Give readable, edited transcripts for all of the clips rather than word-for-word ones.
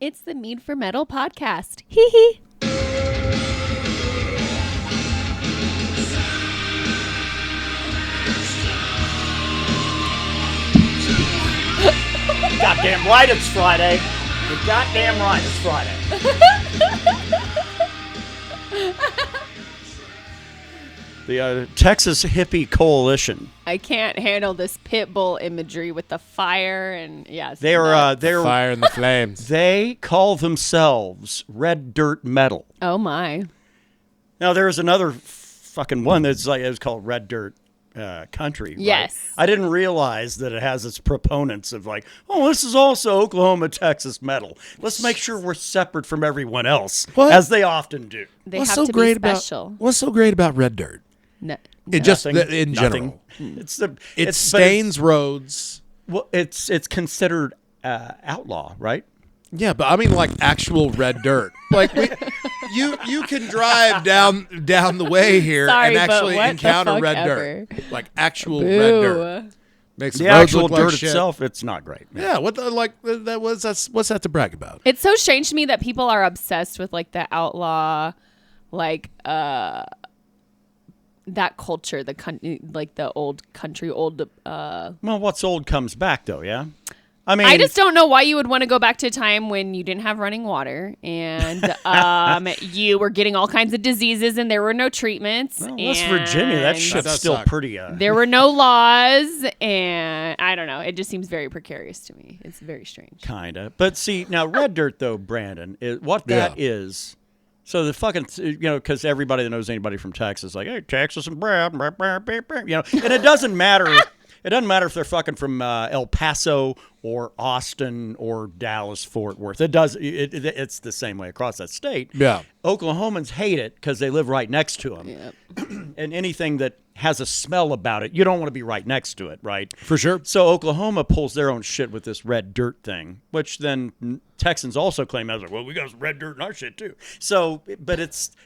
It's the Mead for Metal podcast. Hee hee. Goddamn right it's Friday. You're goddamn right it's Friday. The Texas Hippie Coalition. I can't handle this pit bull imagery with the fire and yes. They're Fire in the flames. They call themselves Red Dirt Metal. Oh my. Now there's another fucking one that's like it's called Red Dirt Country. Right? Yes. I didn't realize that it has its proponents of like, oh, this is also Oklahoma, Texas metal. Let's make sure we're separate from everyone else, as they often do. They have to be special. What's so great about Red Dirt? No. It just Nothing. in general. It stains roads. Well, it's considered outlaw, right? Yeah, but I mean like actual red dirt. Like you can drive down the way here Sorry, and actually but what encounter the fuck red ever? dirt. Like actual Boo. red dirt. Makes The roads actual look dirt like shit. itself, it's not great. Yeah, what's that to brag about? It's so strange to me that people are obsessed with like the outlaw, like that culture, like the old country, Well, what's old comes back, though, yeah? I mean, I just don't know why you would want to go back to a time when you didn't have running water and you were getting all kinds of diseases and there were no treatments. well, West Virginia, that shit's does still suck. pretty... There were no laws, and I don't know. It just seems very precarious to me. It's very strange. Kind of. But see, now, red dirt, though, Brandon, that is... So the fucking, because everybody that knows anybody from Texas is like, hey, Texas and Brad, and it doesn't matter. It doesn't matter if they're fucking from El Paso or Austin or Dallas, Fort Worth. It's the same way across that state. Yeah. Oklahomans hate it because they live right next to them. Yep. And anything that has a smell about it, you don't want to be right next to it, right? For sure. So Oklahoma pulls their own shit with this red dirt thing, which then Texans also claim as like, well, we got some red dirt in our shit too. So, but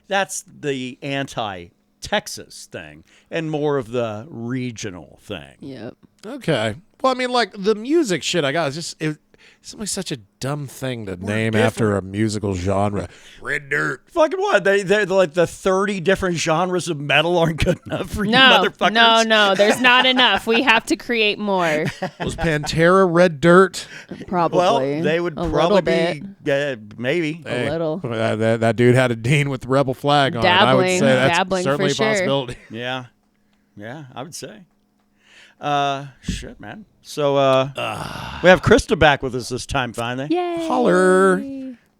that's the anti-Texas thing and more of the regional thing. Yep. Okay. Well, I mean, like the music shit I got is just it's like such a dumb thing to name after a musical genre. Red Dirt. Fucking what? They're like the 30 different genres of metal aren't good enough for you motherfuckers. No, there's not enough. We have to create more. Was Pantera Red Dirt? Probably. Well, they would a probably be, maybe. A little. That dude had a dean with the rebel flag on it. I would say that's certainly for a possibility. Yeah, I would say. Shit, man. So we have Krista back with us this time finally. Yay. Holler.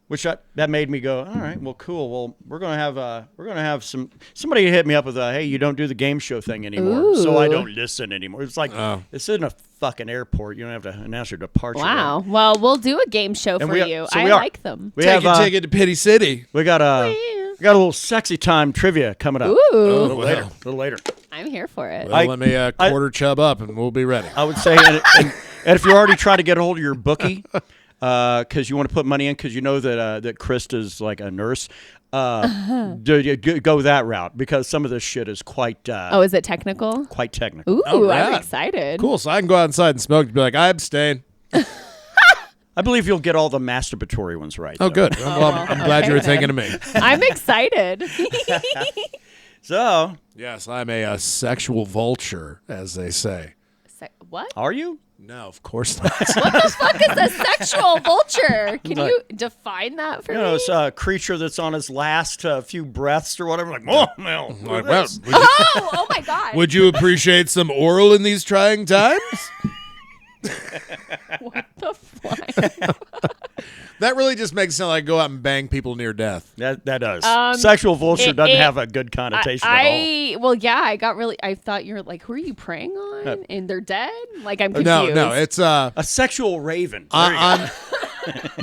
Which that made me go, all right, well, cool. Well, we're gonna have somebody hit me up with hey, you don't do the game show thing anymore, so I don't listen anymore. It's like this isn't a fucking airport. You don't have to announce your departure. Wow. Well, we'll do a game show for you. So I like them. We Take have a ticket to Pity City. we got a little sexy time trivia coming up. Ooh. A little later. I'm here for it. Well, let me quarter chub up and we'll be ready. I would say, and if you're already trying to get a hold of your bookie, because you want to put money in, because you know that Krista's like a nurse, go that route, because some of this shit is quite. Is it technical? Quite technical. Ooh, All right. I'm excited. Cool. So I can go outside and smoke and be like, I abstain. I believe you'll get all the masturbatory ones right. Oh, though. good. Well, I'm glad you were thinking of me. I'm excited. So, Yes, I'm a sexual vulture, as they say. What? are you? No, of course not. What the fuck is a sexual vulture? Can you define that for You me? know, it's a creature that's on his last few breaths or whatever. Like, oh, no. Like, well, oh my God. would you appreciate some oral in these trying times? What the fuck? That really just makes it sound like go out and bang people near death. That does. Sexual vulture doesn't have a good connotation at all. Well, yeah, I thought you were like, who are you preying on? And they're dead? Like, I'm confused. No, it's A sexual raven. There you go.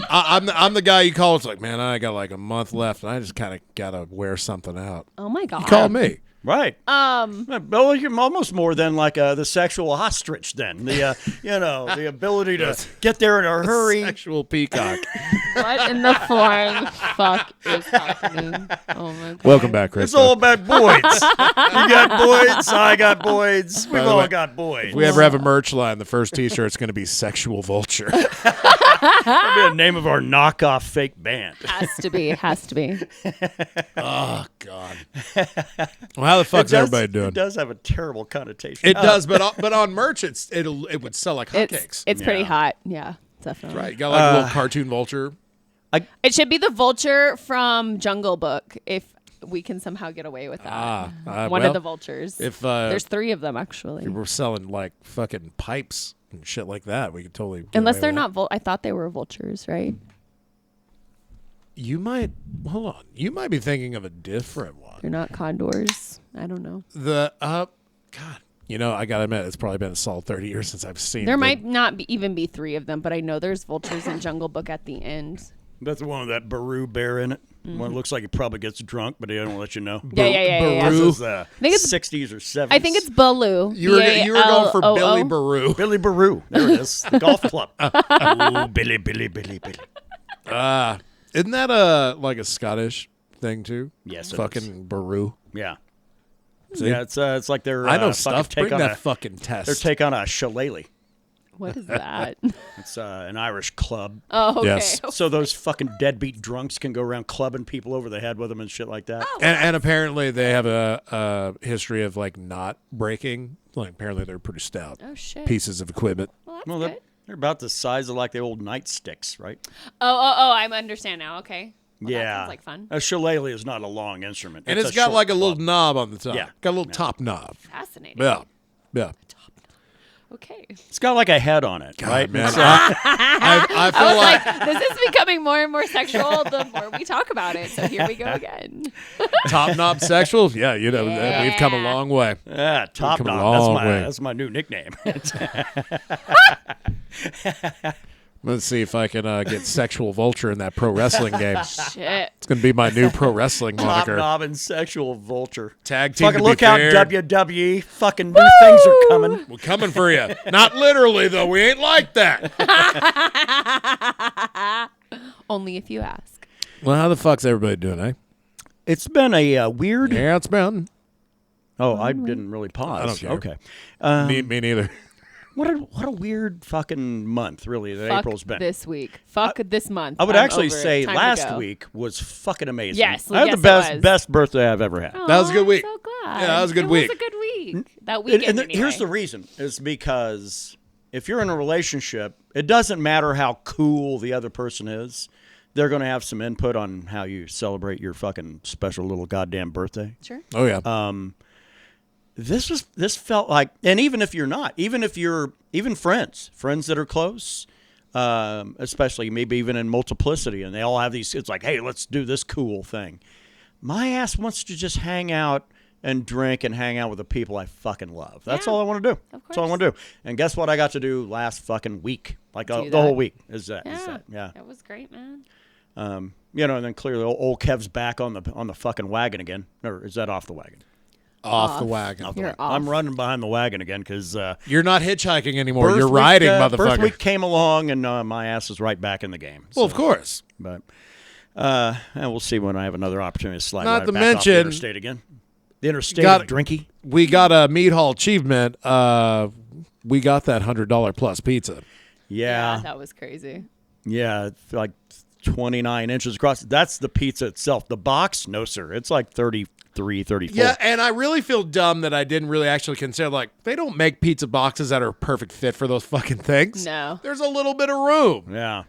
I'm the guy you call. It's like, man, I got like a month left, and I just kind of gotta wear something out. Oh my God. You call me. Right. Well, you're almost more than like the sexual ostrich. Then the ability to get there in a hurry. Sexual peacock. What in the flying fuck is happening. Oh my god. Welcome back, Krista. It's all about Boyd's. You got Boyd's. I got Boyd's. We've all got Boyd's. If we ever have a merch line, the first T-shirt's going to be Sexual Vulture. That'll be the name of our knockoff fake band. Has to be. Has to be. Oh, God. Well, how the fuck's everybody doing? It does have a terrible connotation. It does, but on merch, it would sell like hotcakes. It's pretty hot. Yeah, definitely. Right. You got like a little cartoon vulture. It should be the vulture from Jungle Book if we can somehow get away with that. One of the vultures. If there's 3 of them actually. If we're selling like fucking pipes and shit like that, we could totally get Unless away they're with not I thought they were vultures, right? You might hold on. You might be thinking of a different one. They're not condors. I don't know. God, you know, I gotta admit, it's probably been a solid 30 years since I've seen. There might not even be 3 of them, but I know there's vultures in Jungle Book at the end. That's the one with that Baru bear in it. One looks like he probably gets drunk, but he don't let you know. Yeah. This is I think it's 60s or 70s. I think it's Baloo. You were going for Billy Baru. Billy Baru. There it is. The golf club. Ooh, Billy. Isn't that like a Scottish thing too? Yes, it fucking is. Baru. Yeah. See? Yeah, it's like their I know fucking stuff. Bring on that a, fucking test. their take on a shillelagh. What is that? It's an Irish club. Oh, okay. Yes. So those fucking deadbeat drunks can go around clubbing people over the head with them and shit like that. Oh. And apparently they have a history of like not breaking. Like apparently they're pretty stout Oh shit. pieces of equipment. Well, that's Well, good. they're about the size of like the old nightsticks, right? Oh, I understand now. Okay. Well, yeah. That sounds like fun. A shillelagh is not a long instrument. And it's a got short like a little club. knob on the top. Yeah. Got a little top knob. Fascinating. Yeah. Okay. It's got like a head on it, right? Man, It's, I feel like This is becoming more and more sexual the more we talk about it. So here we go again. top knob sexual. Yeah, you know, Yeah. we've come a long way. yeah, top come a knob. long way. That's my new nickname. Let's see if I can get Sexual Vulture in that pro wrestling game. Shit. It's going to be my new pro wrestling Top moniker. knob and sexual vulture. Tag team Fucking to be look out, fair. WWE. Fucking new things are coming. We're coming for you. Not literally, though. We ain't like that. Only if you ask. Well, how the fuck's everybody doing, eh? It's been a weird. Yeah, it's been. Oh, I didn't really pause. I don't care. Okay. Me neither. What a weird fucking month, really, that Fuck April's been. this week. Fuck this month. I would I'm actually over it. say Time to last go. week was fucking amazing. Yes, I had yes, the it was. best birthday I've ever had. Aw, That was a good week. I'm so glad. Yeah, that was a good week. It was a good week. That weekend, And here's the reason: is because if you're in a relationship, it doesn't matter how cool the other person is. They're going to have some input on how you celebrate your fucking special little goddamn birthday. Sure. Oh, yeah. This felt like, and even if you're not, even friends that are close, especially maybe even in multiplicity, and they all have these, it's like, hey, let's do this cool thing. My ass wants to just hang out and drink and hang out with the people I fucking love. That's Yeah, all I want to do. of That's all I want to do. And guess what I got to do last fucking week? Like the that. whole week is that. Yeah. That was great, man. And then clearly old Kev's back on the fucking wagon again. Or is that off the wagon? Off the wagon. Off the You're wagon. off. I'm running behind the wagon again because You're not hitchhiking anymore. You're riding, motherfucker. Birth week came along, and my ass is right back in the game. Well, of course. But and we'll see when I have another opportunity to slide Not right to back off the mention- interstate again. The interstate Got- of drinky. We got a Mead Hall achievement. We got that $100 plus pizza. Yeah, That was crazy. yeah, like 29 inches across. That's the pizza itself. The box, no, sir. It's like 33, 34. Yeah, and I really feel dumb that I didn't really actually consider, like, they don't make pizza boxes that are a perfect fit for those fucking things. No. There's a little bit of room. Yeah.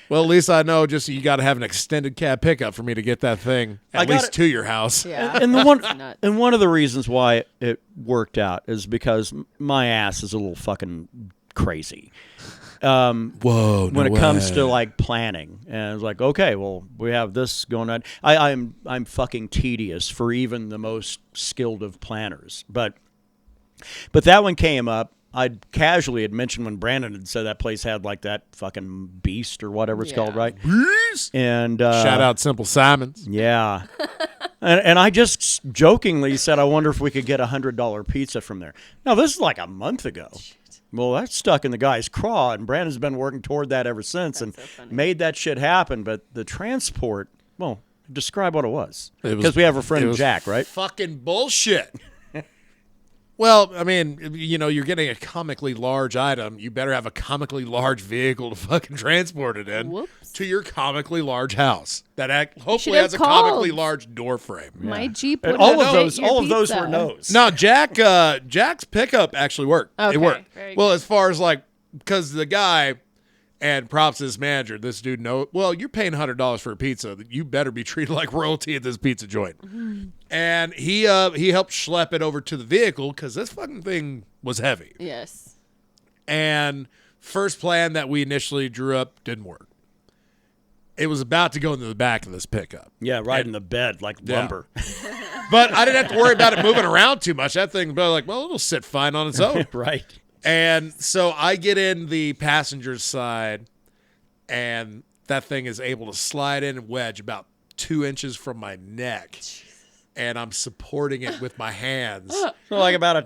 Well, at least I know just you got to have an extended cab pickup for me to get that thing at got least it. to your house. Yeah. And the one Nuts. and one of the reasons why it worked out is because my ass is a little fucking crazy. Whoa, When it comes to like planning, and it's like, okay, well, we have this going on. I'm fucking tedious for even the most skilled of planners, but that one came up. I casually had mentioned when Brandon had said that place had like that fucking beast or whatever it's called, right? Beast. And Shout out Simple Simons. yeah. And I just jokingly said, I wonder if we could get $100 pizza from there. Now, this is like a month ago. Well, that's stuck in the guy's craw, and Brandon's been working toward that ever since and so funny. made that shit happen. But the transport, well, Describe what it was. It was- Because we have a it friend was Jack, right? Fucking bullshit. Well, I mean, you're getting a comically large item. You better have a comically large vehicle to fucking transport it in Whoops. to your comically large house that hopefully should have has a comically called. large door frame. My Jeep And would all have of fit those, your all of those pizza. were no's. No, Jack's pickup actually worked. Okay, It worked. very Well, good. as far as because the guy and props to his manager, this dude well, you're paying $100 for a pizza. You better be treated like royalty at this pizza joint. Mm-hmm. And he helped schlep it over to the vehicle because this fucking thing was heavy. Yes. And first plan that we initially drew up didn't work. It was about to go into the back of this pickup. Yeah, right in the bed like lumber. But I didn't have to worry about it moving around too much. That thing, well, it'll sit fine on its own. Right. And so I get in the passenger's side, and that thing is able to slide in and wedge about 2 inches from my neck. And I'm supporting it with my hands. So like about a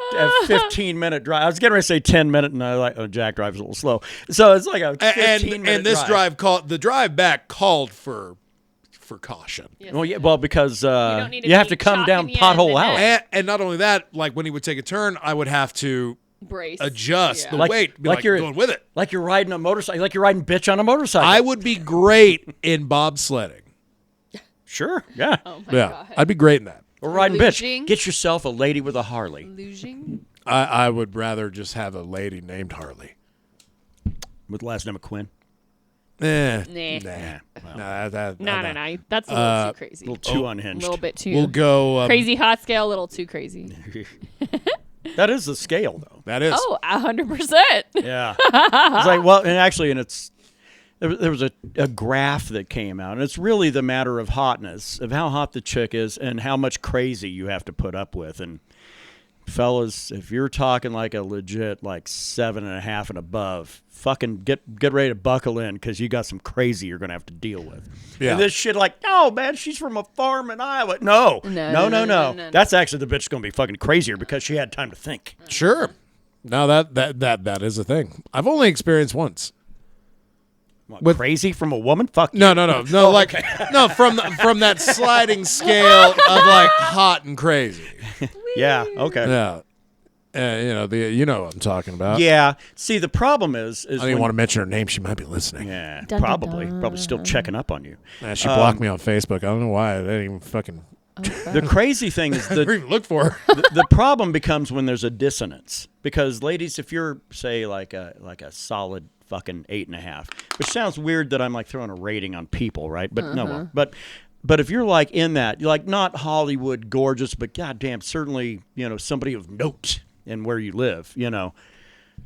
15-minute drive. I was getting ready to say 10-minute, and Jack drives a little slow. So it's like a 15-minute And this the drive back called for caution. Yes, Well, yeah, because don't need to you have be to come chalk down in the end pothole and out. then- And not only that, like when he would take a turn, I would have to Brace. adjust Yeah. the Like- weight, be like like you're- going with it. Like you're riding a motorcycle, like you're riding bitch on a motorcycle. I would be great in bobsledding. Sure, yeah. Oh my God. I'd be great in that. Or riding Luging? bitch. Get yourself a lady with a Harley. Luging? I would rather just have a lady named Harley. With the last name of Quinn. Nah. Yeah. Well, No. That's a little too crazy. a little too A unhinged. little bit too We'll go. crazy hot scale, a little too crazy. That is the scale, though. That is. Oh, 100%. Yeah. It's like, well, and it's there was a graph that came out, and it's really the matter of hotness, of how hot the chick is and how much crazy you have to put up with. And fellas, if you're talking like a legit like 7.5 and above, fucking get ready to buckle in because you got some crazy you're gonna have to deal with. Yeah. And this shit like, oh man, she's from a farm in Iowa. No. No. That's actually the bitch gonna be fucking crazier because she had time to think. Sure. No, that is a thing. I've only experienced once. What, With- crazy from a woman? Fuck you. No. Like no, from that sliding scale of like hot and crazy. Yeah. Okay. Yeah. You know what I'm talking about. Yeah. See, the problem is I don't even want to mention her name. She might be listening. Yeah, Dun, dun, probably still checking up on you. She blocked me on Facebook. I don't know why. I didn't even fucking The crazy thing is never even look for her. the problem becomes when there's a dissonance. Because ladies, if you're say like a solid fucking 8.5, which sounds weird that I'm like throwing a rating on people, right? But no, but if you're like in that, you're like not Hollywood gorgeous, but goddamn, certainly somebody of note in where you live,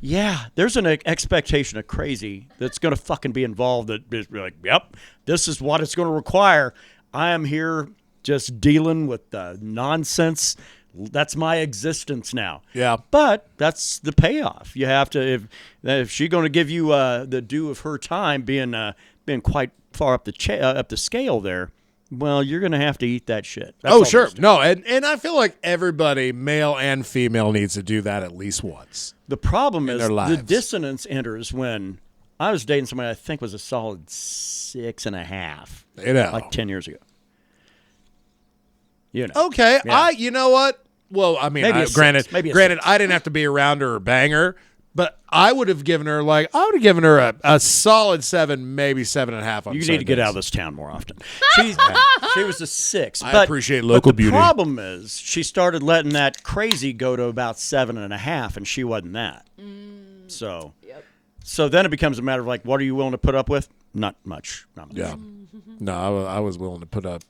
Yeah, there's an expectation of crazy that's going to fucking be involved. That is like, yep, this is what it's going to require. I am here just dealing with nonsense. That's my existence now. Yeah. But that's the payoff. You have to if she's going to give you the due of her time, being quite far up the scale there. Well, you're going to have to eat that shit. That's all Sure. there is to it. No, and I feel like everybody, male and female, needs to do that at least once. The problem is their the lives. dissonance enters when I was dating somebody I think was a solid 6.5, like 10 years ago. Okay, Yeah. you know what? Well, I mean, Maybe a granted, six, maybe a granted, six. I didn't have to be around her or bang her, but I would have given her a solid 7, maybe 7.5 on You certain need to get days. out of this town more often. She was a 6. I but, appreciate local but beauty. The problem is she started letting that crazy go to about 7.5, and she wasn't that. So, so then it becomes a matter of like, what are you willing to put up with? Not much. Not much. Yeah. No, I was willing to put up.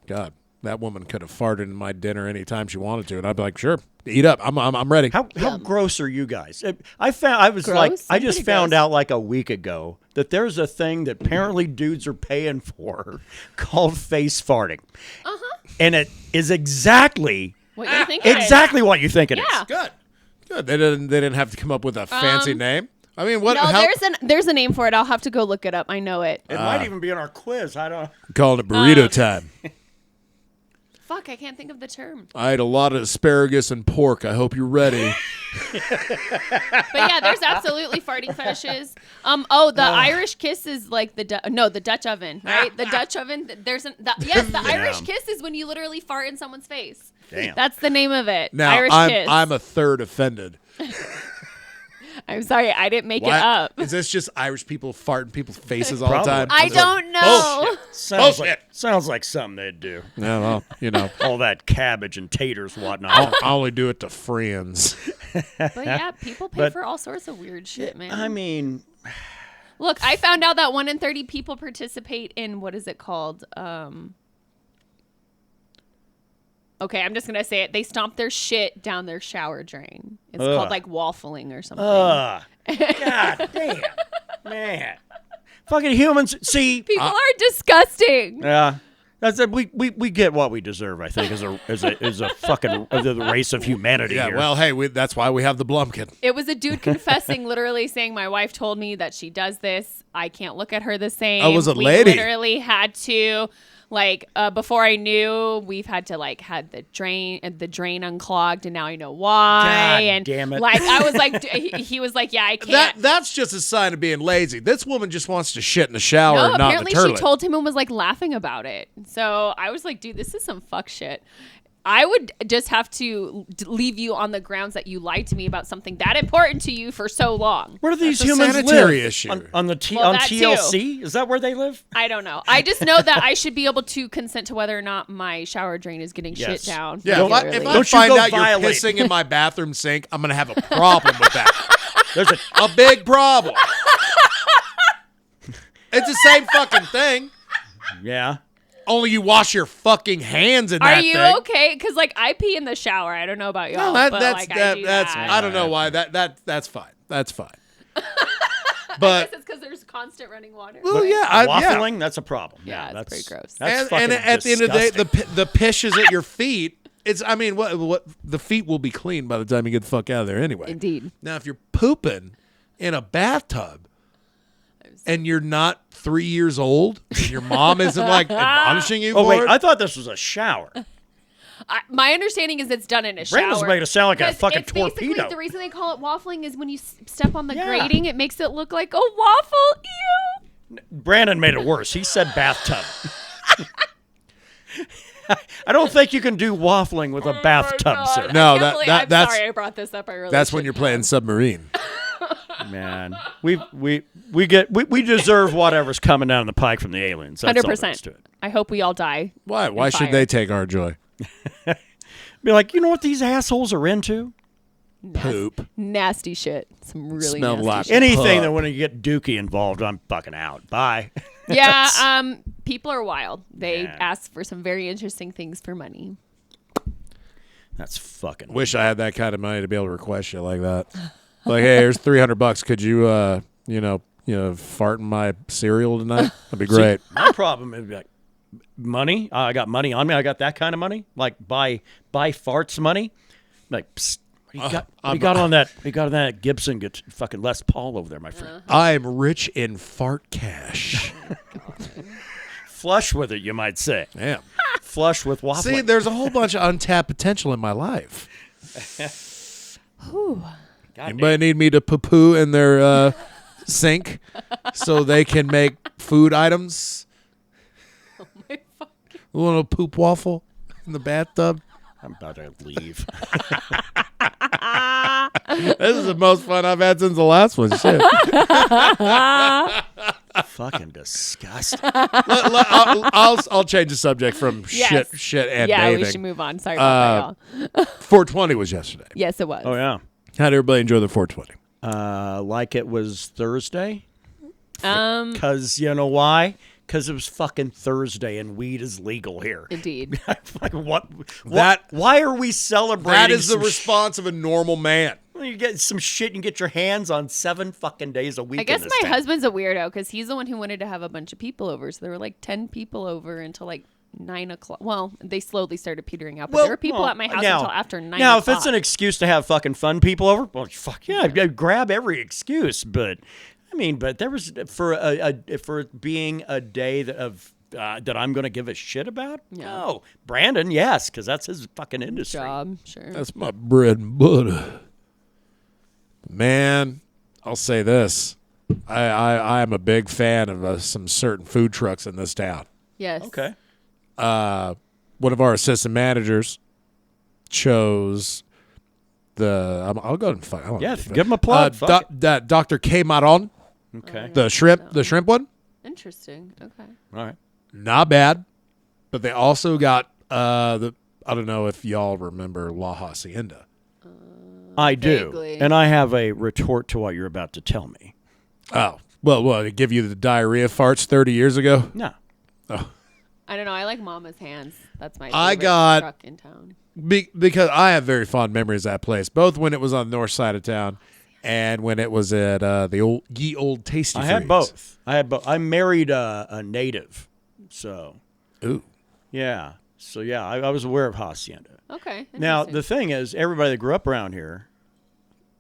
God, that woman could have farted in my dinner anytime she wanted to, and I'd be like, sure, eat up. I'm ready. How gross are you guys? I just Gross? I'm pretty found gross. out like a week ago that there's a thing that apparently dudes are paying for called face farting. And it is exactly What you think? what you think it is. Yeah. Good. They didn't have to come up with a fancy name. I mean, what? No, how, there's a name for it. I'll have to go look it up. I know it. It might even be in our quiz. I don't. calling it burrito time. fuck, I can't think of the term. I ate a lot of asparagus and pork. I hope you're ready. But yeah, there's absolutely farting fetishes. The Irish kiss is like the Dutch oven, right? The Dutch oven. The Irish kiss is when you literally fart in someone's face. Damn. That's the name of it. Now, Irish kiss. I'm a third offended. I'm sorry, I didn't make it up. Is this just Irish people farting people's faces all the time? I don't know. Sounds like something they'd do. Yeah, well, you know. All that cabbage and taters, whatnot. I only do it to friends. But yeah, people pay for all sorts of weird shit, man. I mean, look, I found out that 1 in 30 people participate in, what is it called? Okay, I'm just going to say it. They stomp their shit down their shower drain. It's called like waffling or something. God damn. Man. Fucking humans. See. People are disgusting. Yeah. That's it. We get what we deserve, I think, as a fucking the race of humanity here. Well, hey, that's why we have the Blumpkin. It was a dude confessing, literally saying, my wife told me that she does this. I can't look at her the same. Oh, it was a lady. We literally had to... before I knew, we've had to had the drain unclogged, and now I know why. God and damn it! I was like, he was like, yeah, I can't. That's just a sign of being lazy. This woman just wants to shit in the shower, No, and not in apparently the toilet. she told him and was laughing about it. So I was like, dude, this is some fuck shit. I would just have to leave you on the grounds that you lied to me about something that important to you for so long. Where do these That's a humans sanitary live? issue. On that TLC? Is that where they live? I don't know. I just know that I should be able to consent to whether or not my shower drain is getting shit down. Yeah, if I Don't find you go out violate. you're pissing in my bathroom sink, I'm going to have a problem with that. There's A big problem. It's the same fucking thing. Yeah. Only you wash your fucking hands in that Are you thing. okay? Because I pee in the shower. I don't know about y'all. No, but that's I do that. I don't know why that's fine. That's fine. I But guess it's because there's constant running water. well, yeah, Waffling, that's a problem. Yeah, that's it's pretty gross. That's and fucking at the end of the day, disgusting. the pish is at your feet. It's what the feet will be clean by the time you get the fuck out of there anyway. Indeed. Now, if you're pooping in a bathtub and you're not 3 years old, and your mom isn't admonishing you. Oh for wait, it, I thought this was a shower. My understanding is it's done in a shower. Brandon's making it sound like a 'Cause fucking it's basically torpedo. the reason they call it waffling is when you step on the Yeah. grating, it makes it look like a waffle. Ew. Brandon made it worse. He said bathtub. I don't think you can do waffling with a bathtub, God. sir. No, I'm that's sorry I brought this up. I really that's when shouldn't you're playing have. submarine. Man, we deserve whatever's coming down the pike from the aliens. That's all there is 100%. to it. I hope we all die. Why? in Why should fire. they take our joy? Be like, you know what these assholes are into? Poop. Nasty shit. Some really Smell nasty like shit. Anything Pup. that when you get Dookie involved, I'm fucking out. Bye. Yeah, people are wild. They Yeah. ask for some very interesting things for money. That's fucking. Wish I had that kind of money to be able to request shit like that. Like, hey, here's $300. Could you, fart in my cereal tonight? That'd be great. See, my problem is like money. I got money on me. I got that kind of money. Like buy farts money. Like, psst, what do you got on that? You got on that Gibson? Get fucking Les Paul over there, my friend. I'm rich in fart cash. Flush with it, you might say. Damn. Flush with waffling. See, there's a whole bunch of untapped potential in my life. Anybody need me to poo-poo in their sink so they can make food items? Oh my fucking. A little poop waffle in the bathtub. I'm about to leave. This is the most fun I've had since the last one. Shit. Fucking disgusting. I'll change the subject from Yes. shit and Yeah, bathing. we should move on. Sorry about that, y'all. 420 was yesterday. Yes, it was. Oh yeah. How did everybody enjoy their 420? Like it was Thursday. Um, Because you know why? Because it was fucking Thursday and weed is legal here. Indeed. Like what? That- Why are we celebrating? That is the some response of a normal man. You get some shit and you get your hands on 7 fucking days a week. I guess in this my town. husband's a weirdo because he's the one who wanted to have a bunch of people over. So there were like 10 people over until like 9 o'clock. Well, they slowly started petering out, but there were people at my house until after 9 Now, o'clock. if it's an excuse to have fucking fun people over, well, fuck yeah, grab every excuse. But I mean, but there was for being a day of that I'm going to give a shit about? Yeah. No. Brandon, yes, because that's his fucking industry. Job, sure. That's my bread and butter. Man, I'll say this. I am a big fan of some certain food trucks in this town. Yes. Okay. One of our assistant managers chose I'll go and find. Yeah, give him a plug. Dr. K. Maron, Okay. the shrimp one. Interesting. Okay. All right. Not bad, but they also got I don't know if y'all remember La Hacienda. I do. Vaguely. And I have a retort to what you're about to tell me. Oh, well, to give you the diarrhea farts 30 years ago? No. Oh. I don't know. I like Mama's Hands. That's my favorite I got- truck in town. Because I have very fond memories of that place, both when it was on the north side of town and when it was at the old Tasty I Freeze. had both. I married a native. So, Ooh. yeah. So, yeah, I was aware of Hacienda. Okay. Now, interesting. the thing is, everybody that grew up around here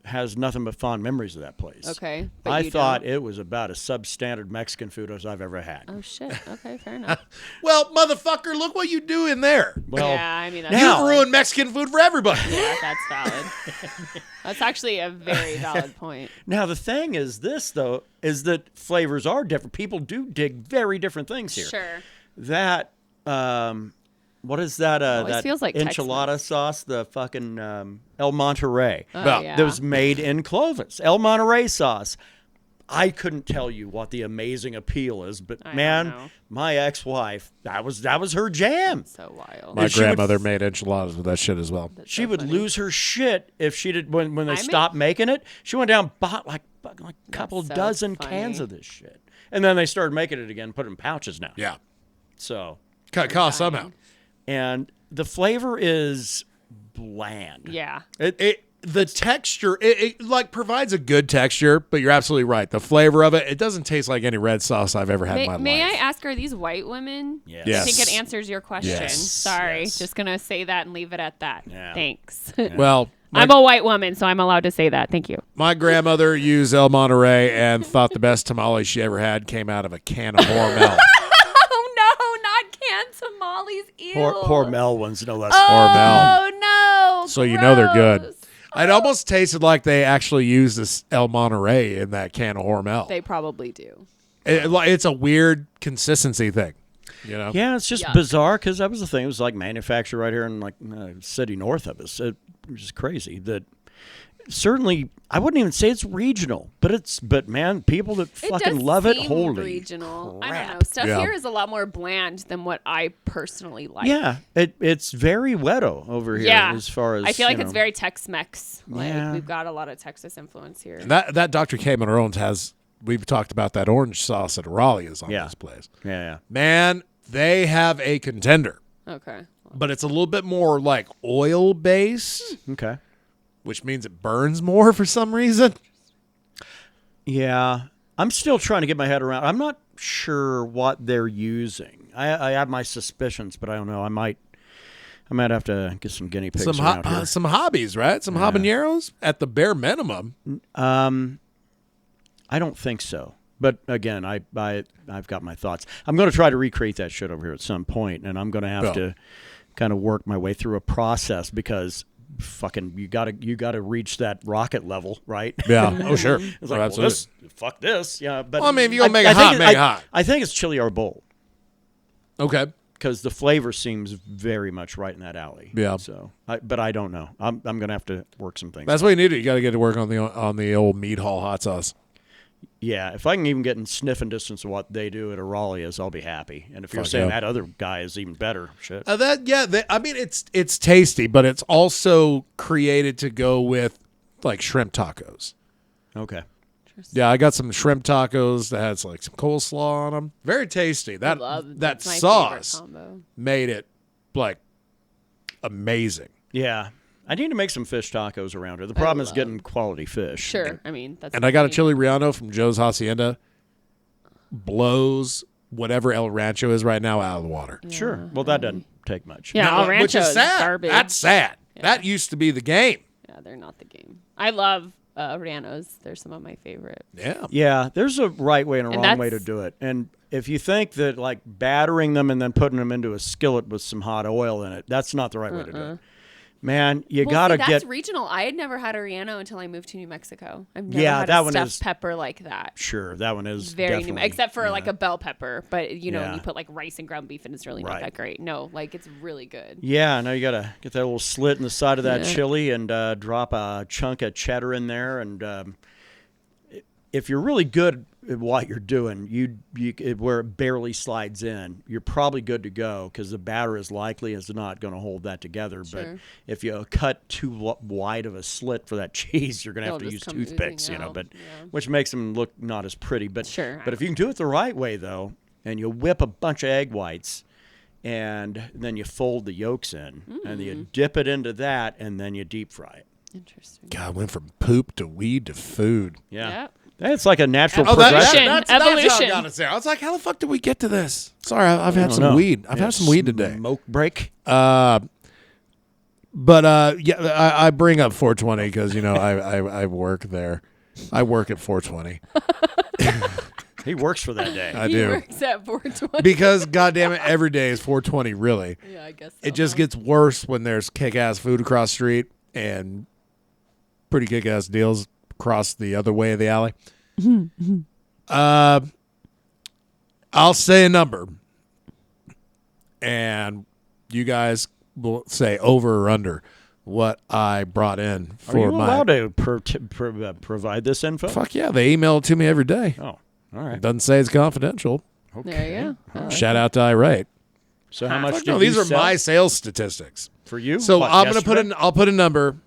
has nothing but fond memories of that place. Okay. But I you thought don't? it was about as substandard Mexican food as I've ever had. Oh shit. Okay. Fair enough. Well, motherfucker, look what you do in there. Well, yeah. I mean, that's now- You've valid. ruined Mexican food for everybody. Yeah, that's valid. That's actually a very valid point. now the thing is this, though, is that flavors are different. People do dig very different things here. Sure. That, what is that? Always That feels like enchilada Tex-Mex. sauce, the fucking El Monterey. Oh, Well, yeah. That was made in Clovis. El Monterey sauce. I couldn't tell you what the amazing appeal is, but I don't man, know. my ex-wife, that was her jam. So wild. My she would- grandmother made enchiladas with that shit as well. That's She so would funny. lose her shit if she did when they I stopped making it. She went down and bought like a couple so dozen funny. cans of this shit, and then they started making it again, put it in pouches now. Yeah. So, Cut costs somehow. and the flavor is bland. Yeah. The texture, it like provides a good texture, but you're absolutely right. The flavor of it, it doesn't taste like any red sauce I've ever had in my May I life. ask, are these white women? Yes. Yes. I think it answers your question. Yes. Sorry. Yes. Just going to say that and leave it at that. Yeah. Thanks. Well, I'm a white woman, so I'm allowed to say that. Thank you. my grandmother used El Monterey and thought the best tamale she ever had came out of a can of Hormel. Oh, no, not canned tamales. Ew. Hormel ones, no less. Hormel. Oh, no. So you know they're good. Gross. It almost tasted like they actually used this El Monterey in that can of Hormel. They probably do. It's a weird consistency thing, you know? Yeah, it's just Yuck. bizarre because that was the thing. It was like manufactured right here in like city north of us. It was just crazy. That certainly I wouldn't even say it's regional, but man, people that It fucking does love it. seem Holy regional. I don't know. crap. Stuff Yeah. here is a lot more bland than what I personally like. Yeah, it's very wetto over here. Yeah. As far as I feel like you it's know. very Tex-Mex. Like Yeah. we've got a lot of Texas influence here. And that Dr. K. Marone's has, we've talked about that orange sauce at Raleigh is on Yeah. this place. Yeah. Man, they have a contender, Okay. but it's a little bit more like oil based, Okay. which means it burns more for some reason. Yeah, I'm still trying to get my head around. I'm not sure what they're using. I have my suspicions, but I don't know. I might have to get some guinea pigs around here. Some hobbies, right? Some habaneros at the bare minimum. I don't think so. But again, I've got my thoughts. I'm going to try to recreate that shit over here at some point, and I'm going to have to kind of work my way through a process because fucking you gotta reach that rocket level, right? Yeah. Oh, sure. It's Oh, like, absolutely. fuck this. Yeah, but Well, I mean, if you're gonna make it hot, make it hot. I think it's chili arbol Okay. because the flavor seems very much right in that alley. Yeah. So, but I don't know. I'm going to have to work some things. That's what you need to do. You got to get to work on the old Mead Hall hot sauce. Yeah, if I can even get in sniffing distance of what they do at Aurelia's, I'll be happy. And if you're Fuck saying yeah. that other guy is even better, shit. I mean, it's tasty, but it's also created to go with like shrimp tacos. Okay. Yeah, I got some shrimp tacos that has like some coleslaw on them. Very tasty. That That's my sauce favorite combo. made it like amazing. Yeah. I need to make some fish tacos around here. The problem is getting quality fish. Sure. I mean, that's. And I got a the chili relleno from Joe's Hacienda. Blows whatever El Rancho is right now out of the water. Sure. Well, that doesn't take much. Yeah, El Rancho which is sad. garbage. That's sad. That used to be the game. Yeah, they're not the game. I love Rianos. They're some of my favorite. Yeah. Yeah, there's a right way and a And wrong way to that's- do it. And if you think that like battering them and then putting them into a skillet with some hot oil in it, that's not the right way to do it. Man, you gotta get. That's regional. I had never had oregano until I moved to New Mexico. I've never had that a one stuffed is pepper like that. Sure, that one is Very new, definitely, except for like a bell pepper. But you know, Yeah. when you put like rice and ground beef, and it's really not that great. No, like it's really good. Yeah, now you gotta get that little slit in the side of that chili and drop a chunk of cheddar in there. And if you're really good at what you're doing, where it barely slides in, you're probably good to go because the batter is likely is not going to hold that together. Sure. But if you cut too wide of a slit for that cheese, you're going to have to use toothpicks, which makes them look not as pretty. But But if you can do it the right way though, and you whip a bunch of egg whites, and then you fold the yolks in, and you dip it into that, and then you deep fry it. Interesting. God, I went from poop to weed to food. Yeah. Yep. It's like a natural Evolution. progression. That's how I Evolution. got it there. I was like, how the fuck did we get to this? Sorry, I've had some weed. I've had some weed today. Smoke break. But I bring up 420 because I work there. I work at 420 He works for that day. I He do works at 420. because goddamn it, every day is 420. Really, Yeah, I guess so. it just gets worse when there's kick-ass food across the street and pretty kick-ass deals across the other way of the alley. I'll say a number, and you guys will say over or under what I brought in for Are you my. allowed to provide this info? Fuck yeah, they email it to me every day. Oh, all right. It doesn't say it's confidential. There you go. Shout out to iRate. So how much? Fuck did no, these you are sell my sales statistics. for you. So What, I'm gonna yesterday? I'll put a number,